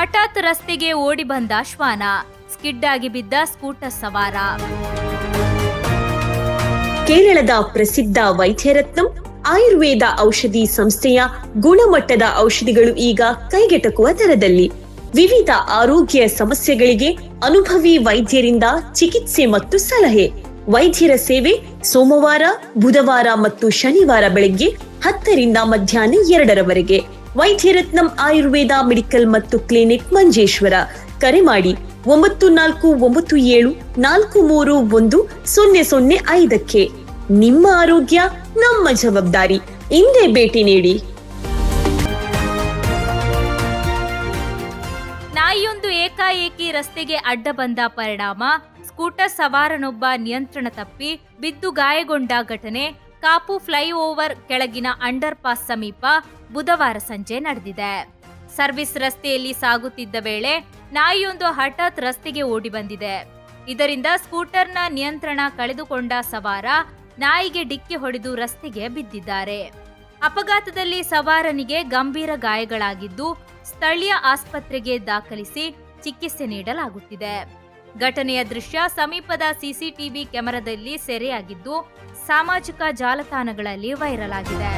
ಹಠಾತ್ ರಸ್ತೆಗೆ ಓಡಿ ಬಂದ ಶ್ವಾನ, ಸ್ಕಿಡ್ ಆಗಿ ಬಿದ್ದ ಸ್ಕೂಟರ್ ಸವಾರ. ಕೇರಳದ ಪ್ರಸಿದ್ಧ ವೈದ್ಯರತ್ನಂ ಆಯುರ್ವೇದ ಔಷಧಿ ಸಂಸ್ಥೆಯ ಗುಣಮಟ್ಟದ ಔಷಧಿಗಳು ಈಗ ಕೈಗೆಟಕುವ ದರದಲ್ಲಿ. ವಿವಿಧ ಆರೋಗ್ಯ ಸಮಸ್ಯೆಗಳಿಗೆ ಅನುಭವಿ ವೈದ್ಯರಿಂದ ಚಿಕಿತ್ಸೆ ಮತ್ತು ಸಲಹೆ. ವೈದ್ಯರ ಸೇವೆ ಸೋಮವಾರ, ಬುಧವಾರ ಮತ್ತು ಶನಿವಾರ ಬೆಳಗ್ಗೆ 10ರಿಂದ ಮಧ್ಯಾಹ್ನ 2ರವರೆಗೆ. ವೈದ್ಯರತ್ನಂ ಆಯುರ್ವೇದ ಮೆಡಿಕಲ್ ಮತ್ತು ಕ್ಲಿನಿಕ್ ಮಂಜೇಶ್ವರ. ಕರೆ ಮಾಡಿ 9497431005. ನಿಮ್ಮ ಆರೋಗ್ಯ ನಮ್ಮ ಜವಾಬ್ದಾರಿ. ಇಂದೇ ಭೇಟಿ ನೀಡಿ. ನಾಯಿಯೊಂದು ಏಕಾಏಕಿ ರಸ್ತೆಗೆ ಅಡ್ಡ ಬಂದ ಪರಿಣಾಮ ಸ್ಕೂಟರ್ ಸವಾರನೊಬ್ಬ ನಿಯಂತ್ರಣ ತಪ್ಪಿ ಬಿದ್ದು ಗಾಯಗೊಂಡ ಘಟನೆ ಕಾಪು ಫ್ಲೈಓವರ್ ಕೆಳಗಿನ ಅಂಡರ್ ಪಾಸ್ ಸಮೀಪ ಬುಧವಾರ ಸಂಜೆ ನಡೆದಿದೆ. ಸರ್ವಿಸ್ ರಸ್ತೆಯಲ್ಲಿ ಸಾಗುತ್ತಿದ್ದ ವೇಳೆ ನಾಯಿಯೊಂದು ಹಠಾತ್ ರಸ್ತೆಗೆ ಓಡಿ ಬಂದಿದೆ. ಇದರಿಂದ ಸ್ಕೂಟರ್ನ ನಿಯಂತ್ರಣ ಕಳೆದುಕೊಂಡ ಸವಾರ ನಾಯಿಗೆ ಡಿಕ್ಕಿ ಹೊಡೆದು ರಸ್ತೆಗೆ ಬಿದ್ದಿದ್ದಾರೆ. ಅಪಘಾತದಲ್ಲಿ ಸವಾರನಿಗೆ ಗಂಭೀರ ಗಾಯಗಳಾಗಿದ್ದು ಸ್ಥಳೀಯ ಆಸ್ಪತ್ರೆಗೆ ದಾಖಲಿಸಿ ಚಿಕಿತ್ಸೆ ನೀಡಲಾಗುತ್ತಿದೆ. ಘಟನೆಯ ದೃಶ್ಯ ಸಮೀಪದ ಸಿಸಿಟಿವಿ ಕ್ಯಾಮೆರಾದಲ್ಲಿ ಸೆರೆಯಾಗಿದ್ದು ಸಾಮಾಜಿಕ ಜಾಲತಾಣಗಳಲ್ಲಿ ವೈರಲ್ ಆಗಿದೆ.